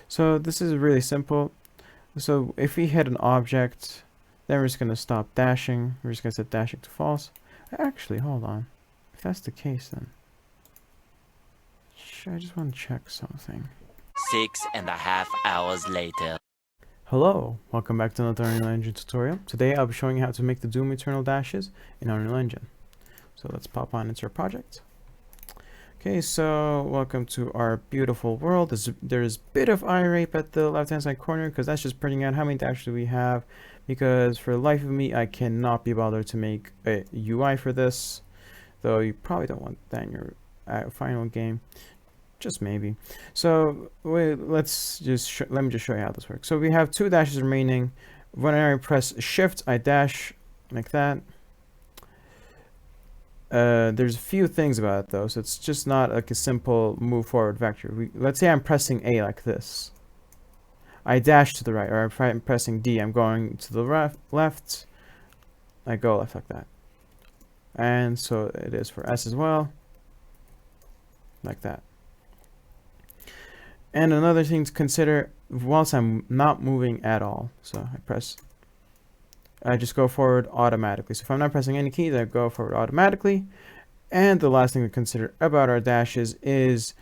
So this is really simple. So if we hit an object, then we're just going to stop dashing. We're just going to set dashing to false. Actually, hold on. If that's the case, then I just want to check something. 6.5 hours later. Hello, welcome back to another Unreal Engine tutorial. Today I'll be showing you how to make the Doom Eternal dashes in Unreal Engine. So let's pop on into our project. Okay, so welcome to our beautiful world. There's a bit of eye rape at the left hand side corner because that's just printing out how many dashes we have, because for the life of me I cannot be bothered to make a UI for this, though you probably don't want that in your final game. Just maybe. So wait, let me just show you how this works. So we have 2 dashes remaining. When I press shift, I dash like that. There's a few things about it though, so it's just not like a simple move forward vector. Let's say I'm pressing A like this. I dash to the right, or if I'm pressing D, I'm going to the left. I go left like that. And so it is for S as well, like that. And another thing to consider whilst I'm not moving at all. So I just go forward automatically. So if I'm not pressing any key, I go forward automatically. And the last thing to consider about our dashes is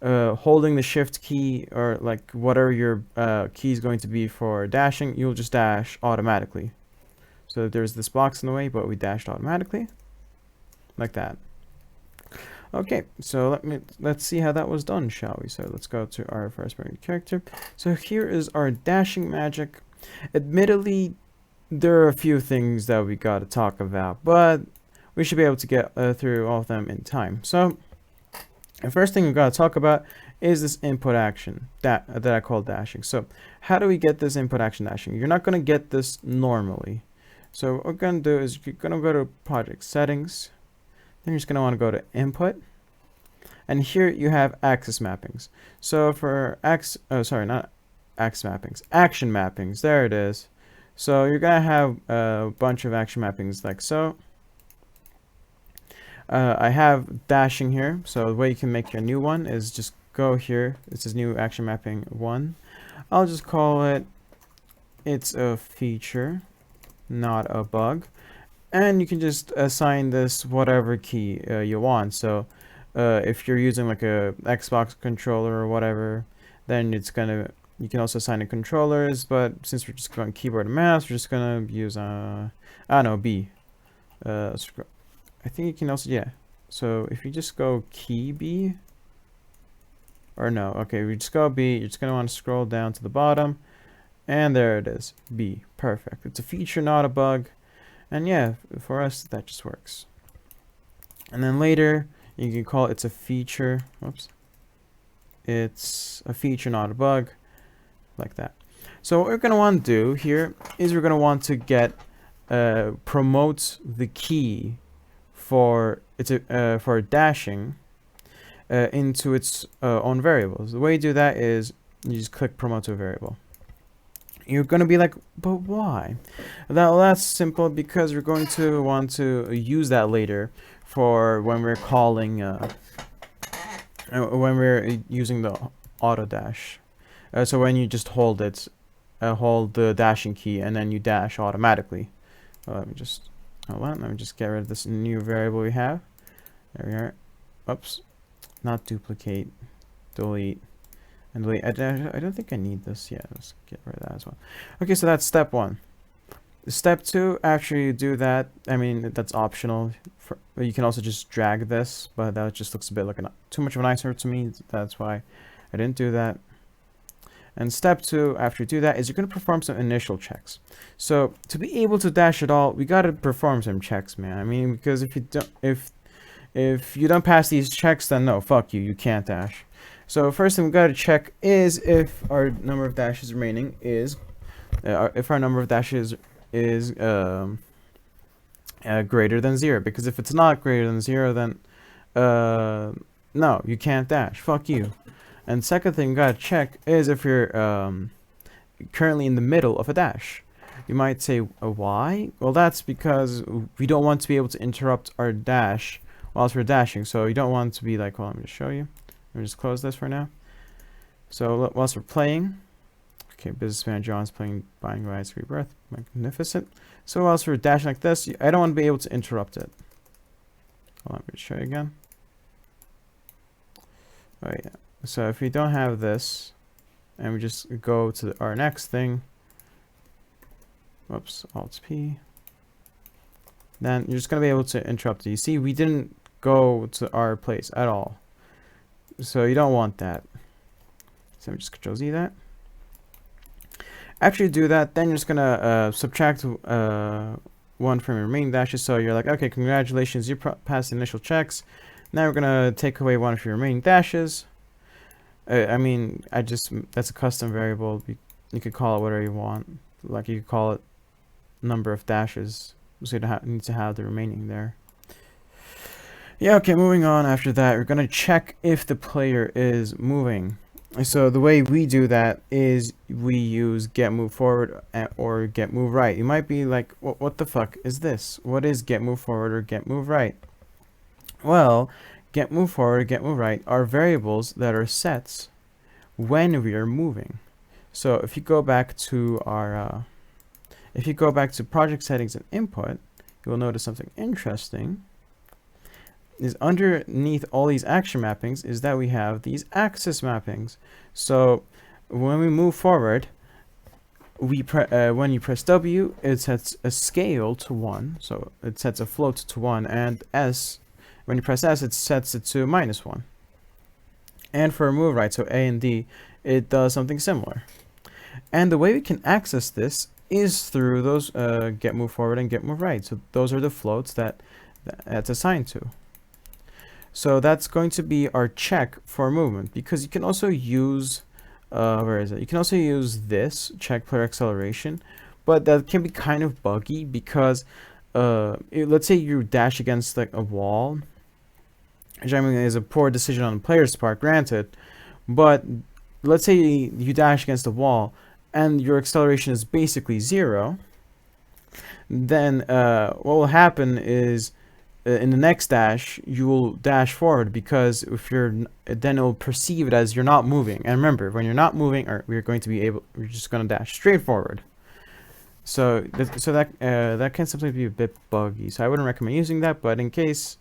holding the shift key, or like whatever your key is going to be for dashing, you'll just dash automatically. So there's this box in the way, but we dashed automatically like that. Okay, so let's see how that was done, shall we? So let's go to our first person character. So here is our dashing magic. Admittedly, there are a few things that we got to talk about, but we should be able to get through all of them in time. So the first thing we got to talk about is this input action that I call dashing. So how do we get this input action dashing? You're not going to get this normally. So what we're going to do is you're going to go to project settings. Then you're just going to want to go to input, and here you have axis mappings. So for action mappings, there it is. So you're going to have a bunch of action mappings like so. I have dashing here, so the way you can make your new one is just go here. This is new action mapping 1. I'll just call it, it's a feature, not a bug. And you can just assign this whatever key you want. So if you're using like a Xbox controller or whatever, then you can also assign it controllers, but since we're just going keyboard and mouse, we're just gonna use I don't know, B. I think you can also, yeah. So if you just go key B, or no, okay, we just go B, you're just gonna want to scroll down to the bottom, and there it is, B, perfect. It's a feature, not a bug. And yeah, for us, that just works. And then later, you can call it's a feature. Whoops. It's a feature, not a bug. Like that. So what we're going to want to do here is we're going to want to get promote the key for dashing into its own variables. The way you do that is you just click promote to a variable. You're going to be like, but why? That's simple, because we're going to want to use that later for when we're calling, when we're using the auto dash. So when you just hold the dashing key, and then you dash automatically. Let me just get rid of this new variable we have. There we are. Oops. Not duplicate. Delete. And delete. I don't think I need this. Yeah, let's get rid of that as well. Okay, so that's step 1. Step 2, after you do that, I mean, that's optional. You can also just drag this, but that just looks a bit like too much of an eyesore to me. That's why I didn't do that. And step 2, after you do that, is you're going to perform some initial checks. So to be able to dash at all, we got to perform some checks, man. I mean, because if you don't pass these checks, then no, fuck you, you can't dash. So first thing we got to check is if our number of dashes remaining is, greater than 0. Because if it's not greater than 0, then no, you can't dash. Fuck you. And second thing we got to check is if you're currently in the middle of a dash. You might say, why? Well, that's because we don't want to be able to interrupt our dash whilst we're dashing. So you don't want to be like, well, let me just show you. Let me just close this for now. So whilst we're playing, okay, businessman John's playing Buying Rights Rebirth, magnificent. So whilst we're dashing like this, I don't want to be able to interrupt it. Let me show you again. Oh yeah. So if we don't have this, and we just go to our next thing, whoops, Alt P, then you're just gonna be able to interrupt it. You see, we didn't go to our place at all, so you don't want that. So I'm just Control Z that. After you do that, then you're just gonna subtract 1 from your remaining dashes. So you're like, okay, congratulations, you passed the initial checks. Now we're gonna take away 1 of your remaining dashes. That's a custom variable. You could call it whatever you want. Like you could call it number of dashes. So you need to have the remaining there. Yeah, okay, moving on. After that, we're gonna check if the player is moving. So the way we do that is we use get move forward or get move right. You might be like, what the fuck is this? What is get move forward or get move right? Well, get move forward, get move right are variables that are sets when we are moving. So if you go back to our, project settings and input, you will notice something interesting. Is underneath all these action mappings is that we have these axis mappings. So when we move forward, when you press W, it sets a scale to 1. So it sets a float to 1, and S, when you press S, it sets it to -1. And for move right, so A and D, it does something similar. And the way we can access this is through those get move forward and get move right. So those are the floats that's assigned to. So that's going to be our check for movement, because you can also use, where is it? You can also use this check player acceleration, but that can be kind of buggy because let's say you dash against like a wall, which I mean is a poor decision on the player's part, granted, but let's say you dash against a wall and your acceleration is basically 0, then what will happen is in the next dash, you will dash forward, because if then it'll perceive it as you're not moving. And remember, when you're not moving, we're just going to dash straight forward. So that can sometimes be a bit buggy. So I wouldn't recommend using that. But in case,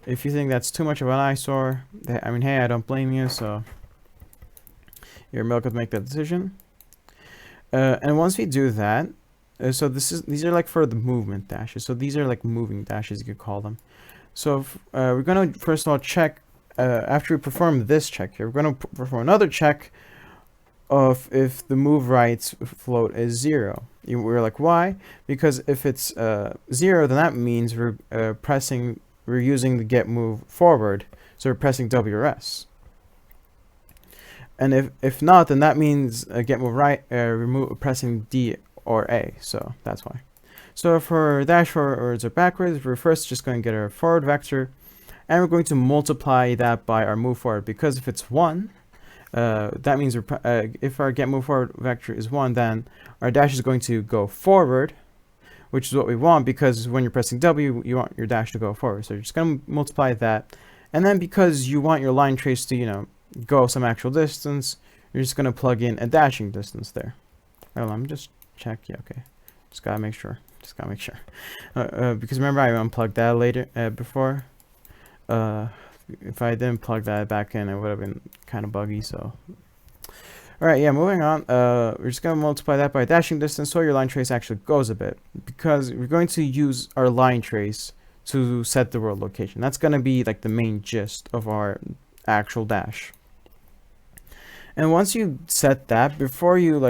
if you think that's too much of an eyesore, I mean, hey, I don't blame you. So you're welcome to make that decision. And once we do that, so these are like for the movement dashes. So these are like moving dashes, you could call them. So we're going to first of all check, after we perform this check here, we're going to perform another check of if the move right float is 0. We're like, why? Because if it's 0, then that means we're using the get move forward. So we're pressing WRS. And if not, then that means get move right, pressing D or A. So that's why. So for dash forwards or backwards, we're first just going to get our forward vector, and we're going to multiply that by our move forward, because if it's 1, that means if our get move forward vector is 1, then our dash is going to go forward, which is what we want, because when you're pressing W, you want your dash to go forward. So you're just going to multiply that, and then because you want your line trace to, go some actual distance, you're just going to plug in a dashing distance there. Well, let me just check. Yeah, okay. Just gotta make sure. Because remember, I unplugged that before. If I didn't plug that back in, it would have been kind of buggy. So, all right, yeah. Moving on. We're just gonna multiply that by dashing distance, so your line trace actually goes a bit, because we're going to use our line trace to set the world location. That's gonna be like the main gist of our actual dash. And once you set that, before you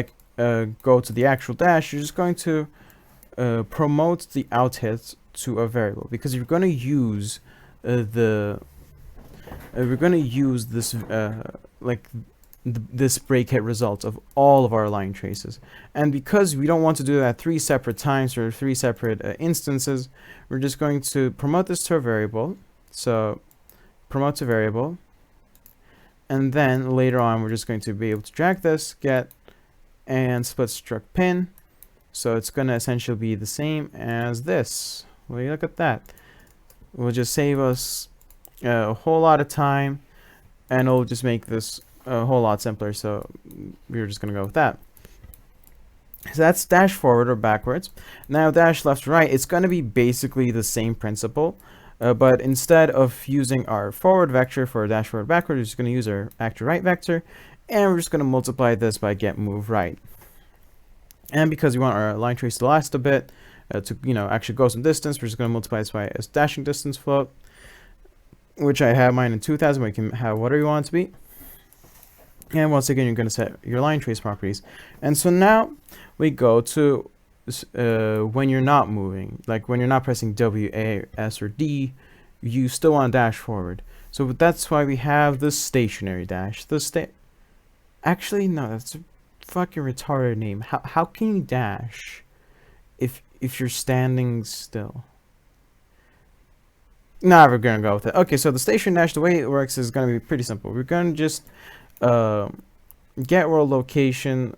go to the actual dash, you're just going to promote the out hit to a variable, because you're going to use this break hit result of all of our line traces. And because we don't want to do that 3 separate times or 3 separate instances, we're just going to promote this to a variable. So promote to variable, and then later on we're just going to be able to drag this, get, and split struct pin. So it's going to essentially be the same as this. Well, look at that. It will just save us a whole lot of time, and it'll just make this a whole lot simpler, so we're just going to go with that. So that's dash forward or backwards. Now dash left to right, it's going to be basically the same principle, but instead of using our forward vector for dash forward backward, we're just going to use our actor right vector, and we're just going to multiply this by get move right. And because we want our line trace to last a bit, to actually go some distance, we're just going to multiply this by a dashing distance float, which I have mine in 2000, but you can have whatever you want it to be. And once again, you're going to set your line trace properties. And so now we go to when you're not moving, like when you're not pressing W, A, S, or D, you still want to dash forward. So that's why we have the stationary dash. Actually, no, that's a fucking retarded name. How can you dash if you're standing still? Nah, we're gonna go with it. Okay, so the station dash, the way it works is gonna be pretty simple. We're gonna just get world location.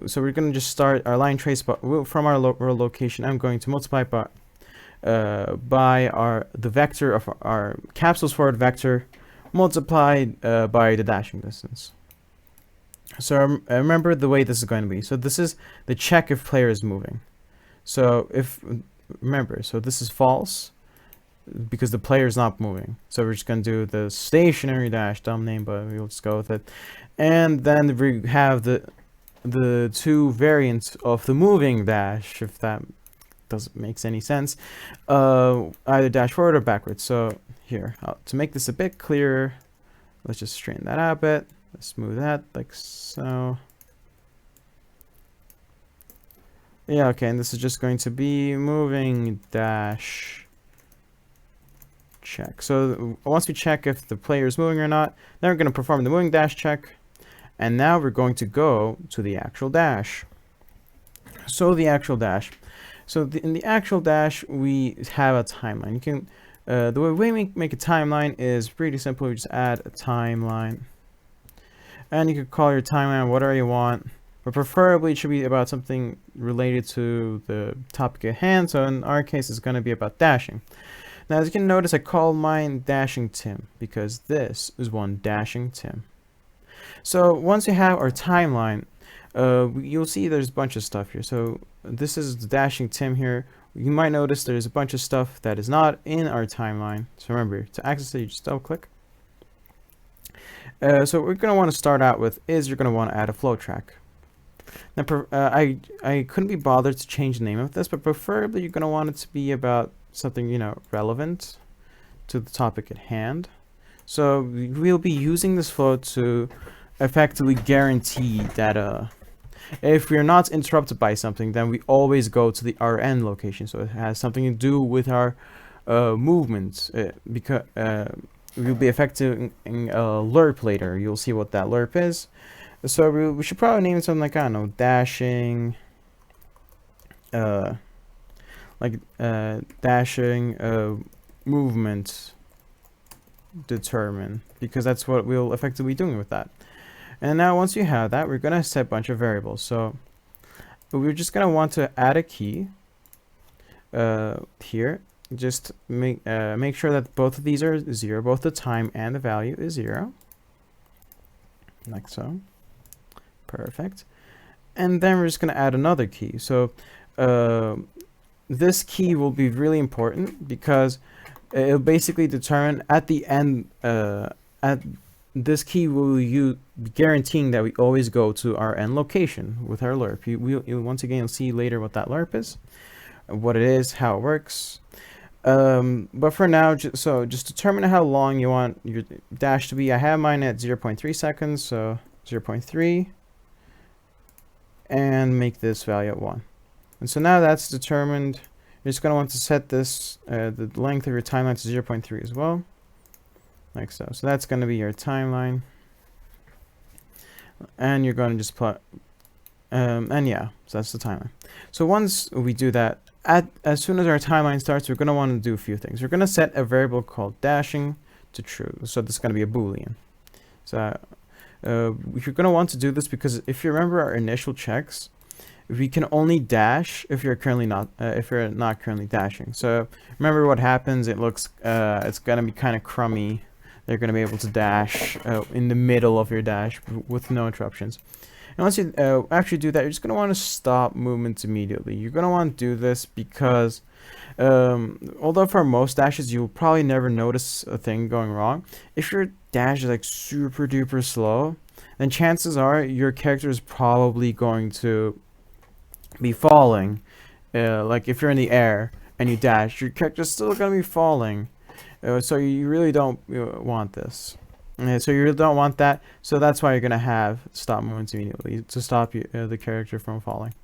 So we're gonna just start our line trace from our world location. I'm going to multiply by the vector of our capsules forward vector multiplied by the dashing distance. So remember the way this is going to be. So this is the check if player is moving. So so this is false because the player is not moving. So we're just going to do the stationary dash, dumb name, but we'll just go with it. And then we have the two variants of the moving dash, if that doesn't make any sense, either dash forward or backwards. So here, to make this a bit clearer, let's just straighten that out a bit. Let's move that like so. Yeah, okay, and this is just going to be moving dash check. So once we check if the player is moving or not, then we're going to perform the moving dash check. And now we're going to go to the actual dash. So the actual dash. So in the actual dash, we have a timeline. You can, the way we make a timeline is pretty simple. We just add a timeline. And you can call your timeline whatever you want. But preferably it should be about something related to the topic at hand. So in our case, it's going to be about dashing. Now, as you can notice, I call mine Dashing Tim because this is one Dashing Tim. So once you have our timeline, you'll see there's a bunch of stuff here. So this is the Dashing Tim here. You might notice there's a bunch of stuff that is not in our timeline. So remember, to access it, you just double click. So what we're going to want to start out with is you're going to want to add a flow track. Now, I couldn't be bothered to change the name of this, but preferably you're going to want it to be about something, relevant to the topic at hand. So we'll be using this flow to effectively guarantee that if we're not interrupted by something, then we always go to the RN location. So it has something to do with our movements, because we'll be effecting a lerp later. You'll see what that lerp is. So we should probably name it something like, I don't know, dashing, dashing movement determine, because that's what we'll effectively be doing with that. And now once you have that, we're going to set a bunch of variables. So we're just going to want to add a key here. Just make sure that both of these are 0, both the time and the value is 0, like so. Perfect. And then we're just going to add another key. So this key will be really important because it'll basically determine at the end, at this key will be guaranteeing that we always go to our end location with our lerp. You'll once again, you'll see later what that lerp is, what it is, how it works. But for now, just determine how long you want your dash to be. I have mine at 0.3 seconds, so 0.3. And make this value at 1. And so now that's determined. You're just going to want to set this, the length of your timeline to 0.3 as well. Like so. So that's going to be your timeline. And you're going to just plug, and yeah, so that's the timeline. So once we do that, as soon as our timeline starts, we're going to want to do a few things. We're going to set a variable called dashing to true. So this is going to be a Boolean. So you're going to want to do this because if you remember our initial checks, we can only dash if you're currently not currently dashing. So remember what happens. It looks it's going to be kind of crummy. they're going to be able to dash in the middle of your dash with no interruptions. And once you actually do that, you're just going to want to stop movements immediately. You're going to want to do this because although for most dashes you'll probably never notice a thing going wrong, if your dash is like super duper slow, then chances are your character is probably going to be falling. Like if you're in the air and you dash, your character's still going to be falling. So you really don't want this. So you really don't want that. So that's why you're going to have stop movements immediately to stop the character from falling.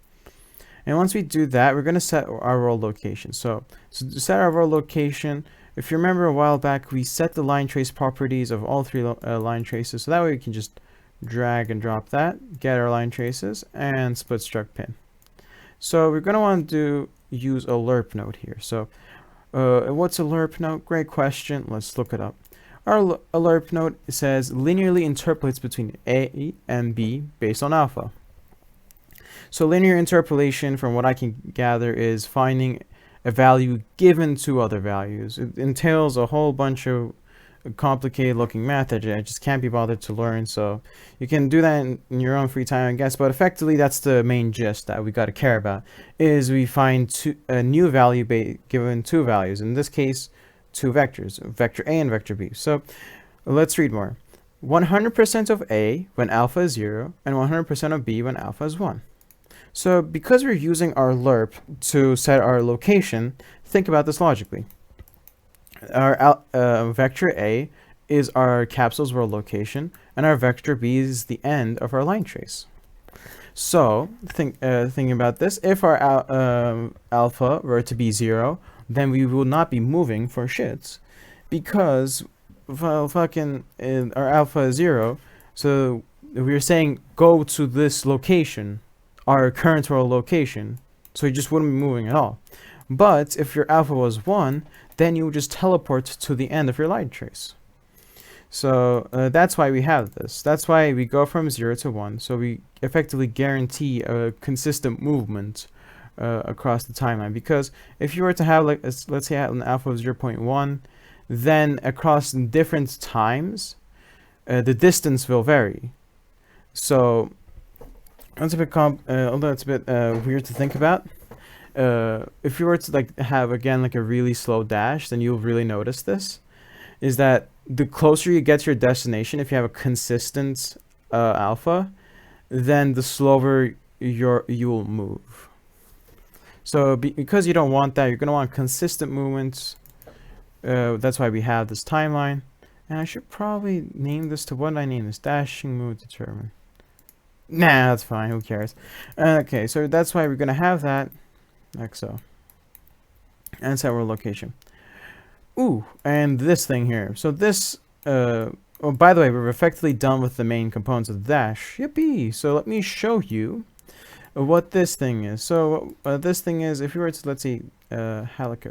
And once we do that, we're going to set our roll location. So to set our roll location, if you remember a while back, we set the line trace properties of all three line traces. So that way we can just drag and drop that, get our line traces, and split struct pin. So we're going to want to use a lerp node here. So what's a lerp node? Great question. Let's look it up. Our lerp node says linearly interpolates between A and B based on alpha. So linear interpolation, from what I can gather, is finding a value given two other values. It entails a whole bunch of complicated looking math that I just can't be bothered to learn, so you can do that in your own free time, I guess. But effectively, that's the main gist that we got to care about, is we find a new value given two values. In this case, two vectors, vector A and vector B. So let's read more. 100% of A when alpha is 0 and 100% of B when alpha is 1. So because we're using our lerp to set our location, think about this logically. Our vector A is our capsule's world location, and our vector B is the end of our line trace. So thinking about this, if our alpha were to be 0, then we will not be moving for shits, because our alpha is 0. So we're saying go to this location, our current world location, so you just wouldn't be moving at all. But if your alpha was 1, then you would just teleport to the end of your line trace. So that's why we have this. That's why we go from 0 to 1. So we effectively guarantee a consistent movement across the timeline. Because if you were to have, like, let's say an alpha of 0.1, then across different times, the distance will vary. So that's a bit although it's a bit weird to think about. If you were to have again a really slow dash, then you'll really notice this. Is that the closer you get to your destination, if you have a consistent alpha, then the slower you'll move. So because you don't want that, you're gonna want consistent movements. That's why we have this timeline. And I should probably name this to, what did I name this? Dashing move determine. Nah, that's fine. Who cares? Okay, so that's why we're gonna have that, like so. And set our location. Ooh, and this thing here. So this. Oh, by the way, we're effectively done with the main components of the dash. Yippee! So let me show you what this thing is. So this thing is, if you were to, let's see, have like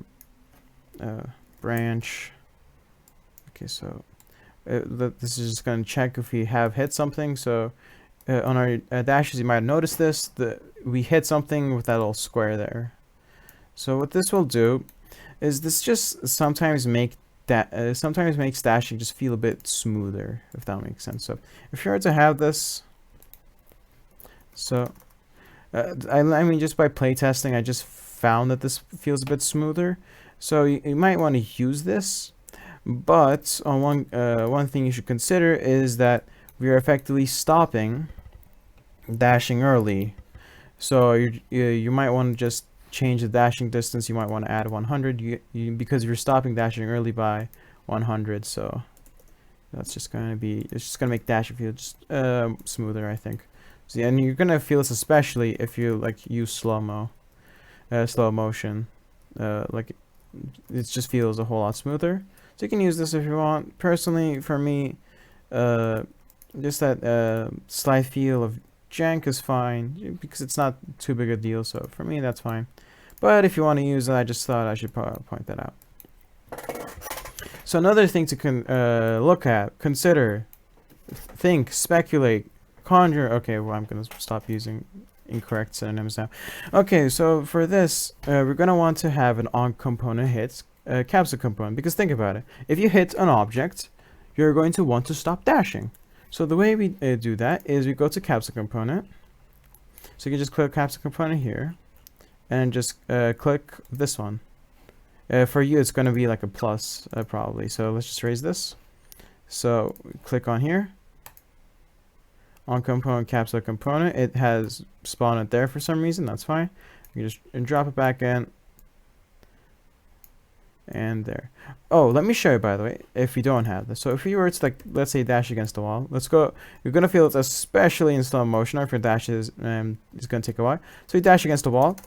a branch. Okay, so this is just gonna check if we have hit something. So. On our dashes, you might have noticed this, we hit something with that little square there. So what this will do is this just sometimes makes dashing just feel a bit smoother, if that makes sense. So if you were to have this, so I mean, just by playtesting, I just found that this feels a bit smoother. So you might want to use this, but on one thing you should consider is that we are effectively stopping dashing early. So you might want to just change the dashing distance. You might want to add 100 because you're stopping dashing early by 100. So that's just going to be, it's just going to make dashing feel just smoother, I think. So, and you're going to feel this especially if you use slow motion. It just feels a whole lot smoother. So you can use this if you want. Personally, for me, just that slight feel of jank is fine because it's not too big a deal. So for me, that's fine. But if you want to use it, I just thought I should point that out. So another thing to look at, consider, think, speculate, conjure. Okay, well, I'm going to stop using incorrect synonyms now. Okay, so for this, we're going to want to have an on component hit capsule component, because think about it. If you hit an object, you're going to want to stop dashing. So the way we do that is we go to capsule component. So you can just click capsule component here and just click this one. For you, it's going to be like a plus probably. So let's just raise this. So click on here. On component, capsule component. It has spawned it there for some reason. That's fine. You just drop it back in. And there. Oh, let me show you, by the way, if you don't have this. So if you were to, like, let's say dash against the wall, let's go. You're gonna feel it, especially in slow motion, or if your dash is it's gonna take a while. So you dash against the wall.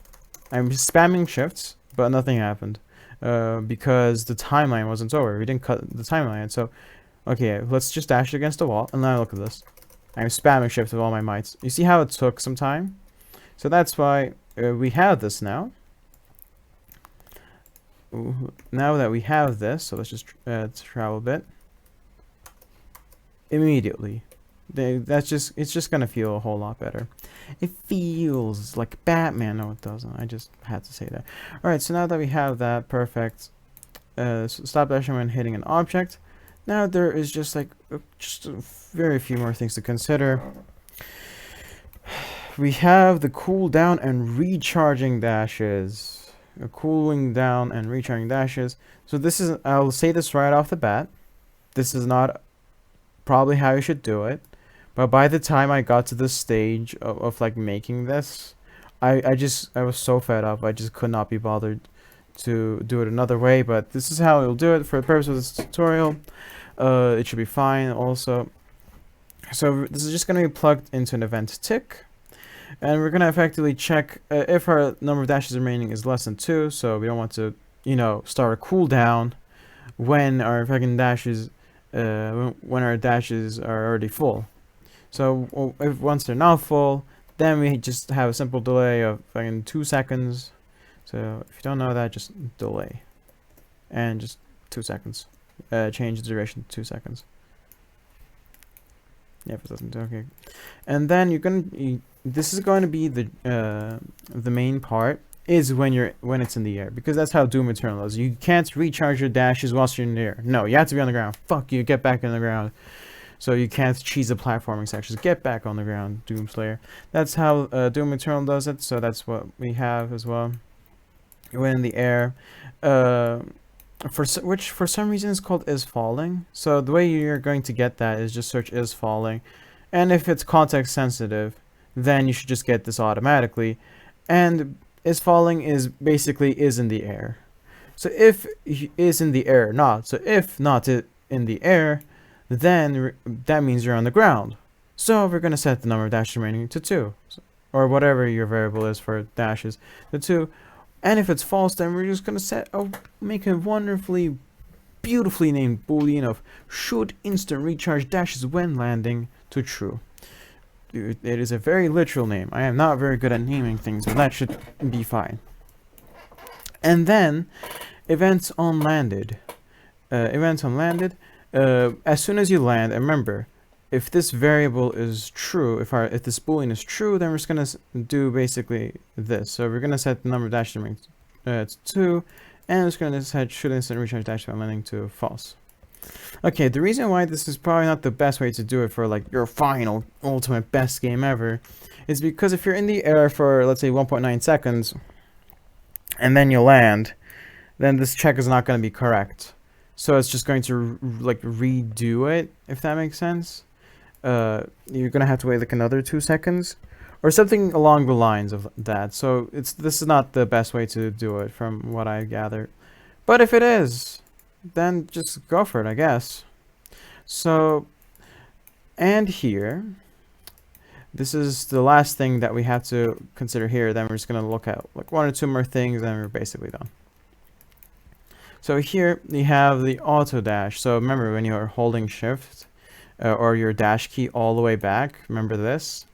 I'm spamming shifts, but nothing happened because the timeline wasn't over. We didn't cut the timeline. So okay, let's just dash against the wall, and now look at this. I'm spamming shift with all my mights. You see how it took some time? So that's why we have this now. Now that we have this, so let's just travel a bit. Immediately, it's just gonna feel a whole lot better. It feels like Batman. No, it doesn't. I just had to say that. All right, so now that we have that, perfect. Stop dashing when hitting an object. Now there is just like just very few more things to consider. We have the cooldown and recharging dashes. Cooling down and recharging dashes. So this is, I'll say this right off the bat, this is not probably how you should do it, but by the time I got to this stage of like making this, I was so fed up. I just could not be bothered to do it another way, but this is how you'll do it for the purpose of this tutorial. It should be fine also. So this is just going to be plugged into an event tick. And we're going to effectively check if our number of dashes remaining is less than 2. So we don't want to, you know, start a cooldown when our fucking dashes, when our dashes are already full. So if once they're not full, then we just have a simple delay of fucking 2 seconds. So if you don't know that, just delay. And just 2 seconds. Change the duration to 2 seconds. Yeah, if it doesn't, okay. And then you're gonna, this is going to be the main part is when it's in the air, because that's how Doom Eternal is. You can't recharge your dashes whilst you're in the air. No, you have to be on the ground. Fuck you, get back on the ground. So you can't cheese the platforming sections. Get back on the ground, Doomslayer. That's how Doom Eternal does it. So that's what we have as well. When in the air, which for some reason is called is falling. So the way you're going to get that is just search is falling, and if it's context sensitive, then you should just get this automatically. And is falling is basically is in the air. So if is in the air not, so if not in the air, then that means you're on the ground. So we're going to set the number of dashes remaining to 2, or whatever your variable is for dashes, to 2. And if it's false, then we're just going to make a wonderfully, beautifully named boolean of should instant recharge dashes when landing to true. It is a very literal name. I am not very good at naming things, but that should be fine. And then events on landed. Events on landed. As soon as you land, and remember, if this variable is true, if this boolean is true, then we're just gonna do basically this. So we're gonna set the number of dashes to 2, and we're just gonna set should instant recharge dash when landing to false. Okay, the reason why this is probably not the best way to do it for like your final ultimate best game ever is because if you're in the air for, let's say, 1.9 seconds and then you land, then this check is not going to be correct. So it's just going to like redo it, if that makes sense. You're gonna have to wait like another 2 seconds or something along the lines of that. So this is not the best way to do it from what I gathered, but if it is, then just go for it, I guess. So, and here, this is the last thing that we have to consider here. Then we're just gonna look at like 1 or 2 more things, and we're basically done. So here you have the auto dash. So remember, when you're holding shift or your dash key all the way back, remember this?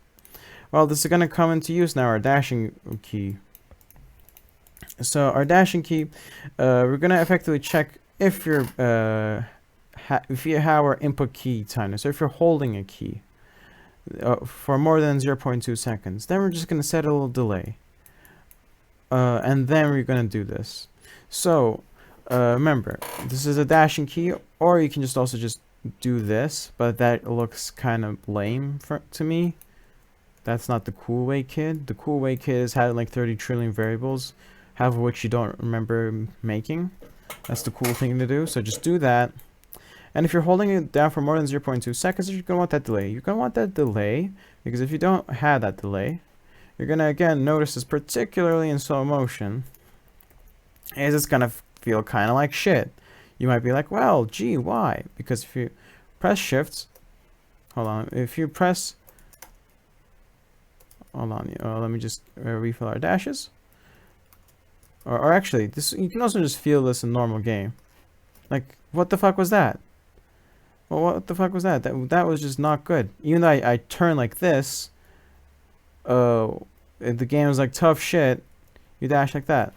Well, this is going to come into use now, our dashing key. So our dashing key, we're going to effectively check if you're if you have our input key timer. So if you're holding a key for more than 0.2 seconds, then we're just going to set a little delay. And then we're going to do this. So remember, this is a dashing key, or you can just also just do this, but that looks kind of lame to me. That's not the cool way kid. The cool way kid is having like 30 trillion variables, half of which you don't remember making. That's the cool thing to do. So just do that. And if you're holding it down for more than 0.2 seconds, you're going to want that delay. You're going to want that delay because if you don't have that delay, you're going to again notice this, particularly in slow motion, is it's going to feel kind of like shit. You might be like, well, gee, why? Because if you press shift, hold on, if you press, hold on, let me just refill our dashes. Or actually, this, you can also just feel this in normal game. Like, what the fuck was that? Well, what the fuck was that? That was just not good. Even though I turn like this, the game was like tough shit. You dash like that.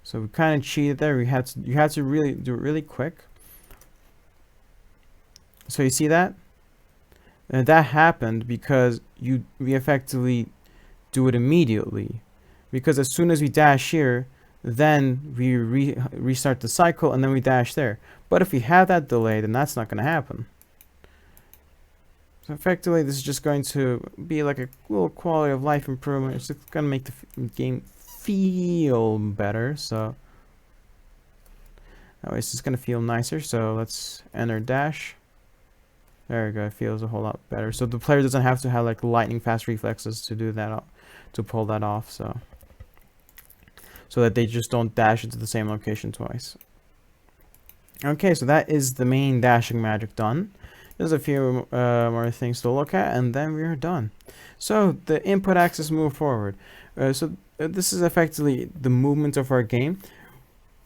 So we kind of cheated there. You had to really do it really quick. So you see that? And that happened because we effectively do it immediately. Because as soon as we dash here, then we restart the cycle and then we dash there. But if we have that delay, then that's not going to happen. So effectively, this is just going to be like a little quality of life improvement. It's just going to make the game feel better. So that way it's just going to feel nicer. So let's enter dash. There we go. It feels a whole lot better. So the player doesn't have to have like lightning fast reflexes to do that, to pull that off. So that they just don't dash into the same location twice. Okay, so that is the main dashing magic done. There's a few more things to look at, and then we are done. So the input axis move forward. This is effectively the movement of our game.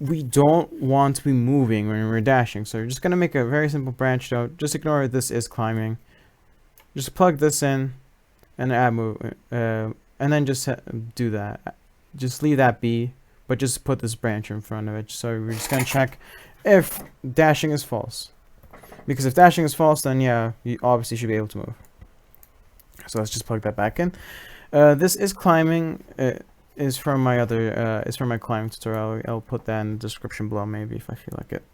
We don't want to be moving when we're dashing, so you're just going to make a very simple branch node. Just ignore this is climbing. Just plug this in and add move, and then just do that. Just leave that be, but just put this branch in front of it. So we're just going to check if dashing is false. Because if dashing is false, then yeah, you obviously should be able to move. So let's just plug that back in. This is climbing. Is from my other is from my climbing tutorial. I'll put that in the description below maybe if I feel like it.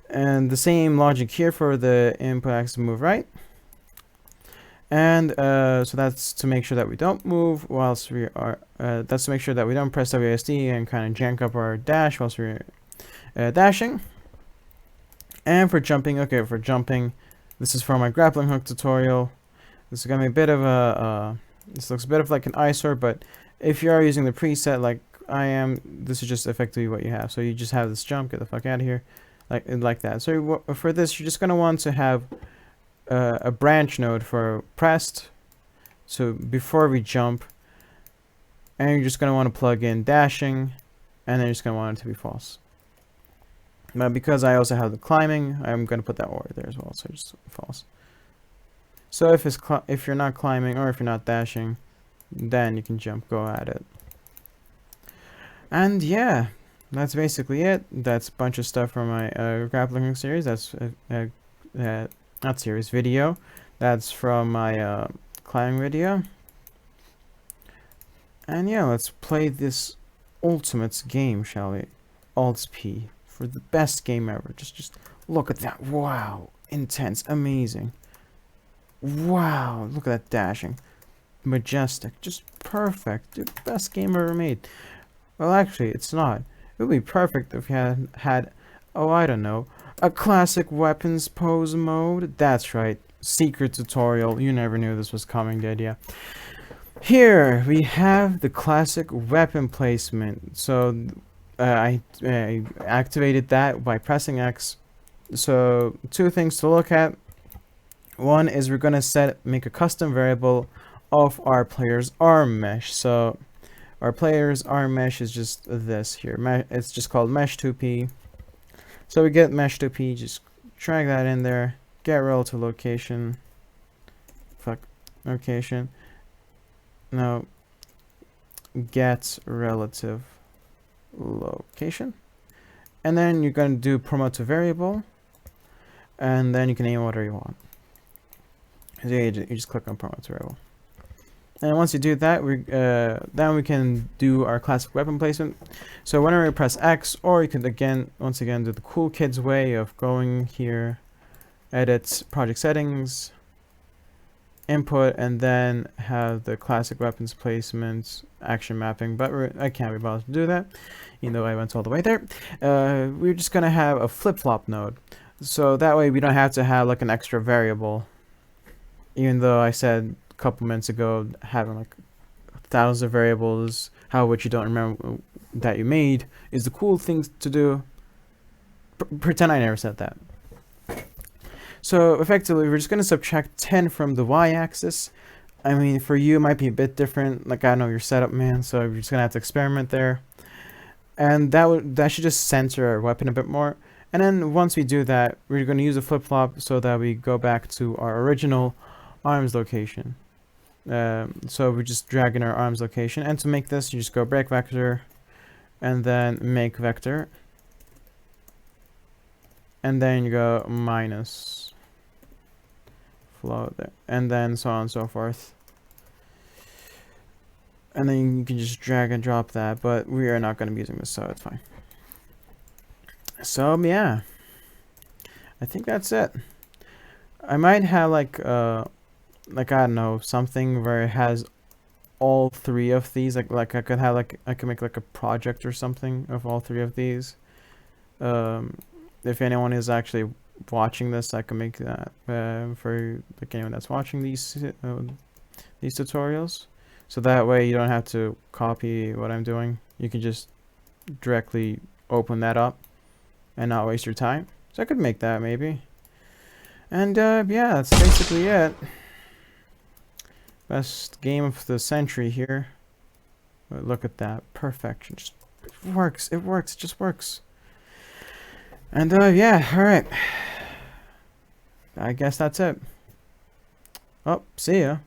And the same logic here for the input axis move right. And so that's to make sure that we don't move whilst we are that's to make sure that we don't press WASD and kind of jank up our dash whilst we're dashing. And for jumping, okay, for jumping, this is from my grappling hook tutorial. This is gonna be a bit of a this looks a bit of like an eyesore, but if you are using the preset like I am, this is just effectively what you have. So you just have this jump, get the fuck out of here, like that. So for this, you're just gonna want to have a branch node for pressed. So before we jump, and you're just gonna want to plug in dashing, and then you're just gonna want it to be false. But because I also have the climbing, I'm gonna put that order there as well. So just false. So if you're not climbing or if you're not dashing, then you can jump, go at it. And yeah, that's basically it. That's a bunch of stuff from my grappling hook series. That's not series, video. That's from my climbing video. And yeah, let's play this ultimate game, shall we? Alt P for the best game ever. Just look at that. Wow, intense, amazing. Wow, look at that dashing. Majestic, just perfect. Dude, best game ever made. Well, actually, it's not. It would be perfect if we had, oh, I don't know, a classic weapons pose mode. That's right, secret tutorial. You never knew this was coming, did ya? Here we have the classic weapon placement. So I activated that by pressing X. So two things to look at. One is we're gonna make a custom variable of our player's arm mesh. So our player's arm mesh is just this here. It's just called mesh2p. So we get mesh2p, just drag that in there, get relative location. Location. Now get relative location. And then you're going to do promote to variable. And then you can name whatever you want. So you just click on promote to variable. And once you do that, then we can do our classic weapon placement. So whenever you press X, or you can once again do the cool kids way of going here, edit project settings, input, and then have the classic weapons placement, action mapping, but I can't be bothered to do that, even though I went all the way there. We're just gonna have a flip-flop node, so that way we don't have to have like an extra variable, even though I said a couple minutes ago having like thousands of variables, which you don't remember that you made, is the cool thing to do. Pretend I never said that. So effectively, we're just going to subtract 10 from the y-axis. I mean, for you, it might be a bit different. Like, I know your setup, man, so you're just going to have to experiment there. And that should just center our weapon a bit more. And then once we do that, we're going to use a flip-flop so that we go back to our original arms location. So we're just dragging our arms location. And to make this, you just go break vector, and then make vector. And then you go minus flow there, and then so on and so forth. And then you can just drag and drop that, but we are not going to be using this, so it's fine. So yeah, I think that's it. I might have like I don't know, something where it has all three of these. Like I could have I could make like a project or something of all three of these. If anyone is actually watching this, I can make that for like anyone that's watching these tutorials. So that way you don't have to copy what I'm doing. You can just directly open that up and not waste your time. So I could make that maybe. And yeah, that's basically it. Best game of the century here. But look at that perfection. Just, it works. It works. It just works. And yeah, all right. I guess that's it. Oh, see ya.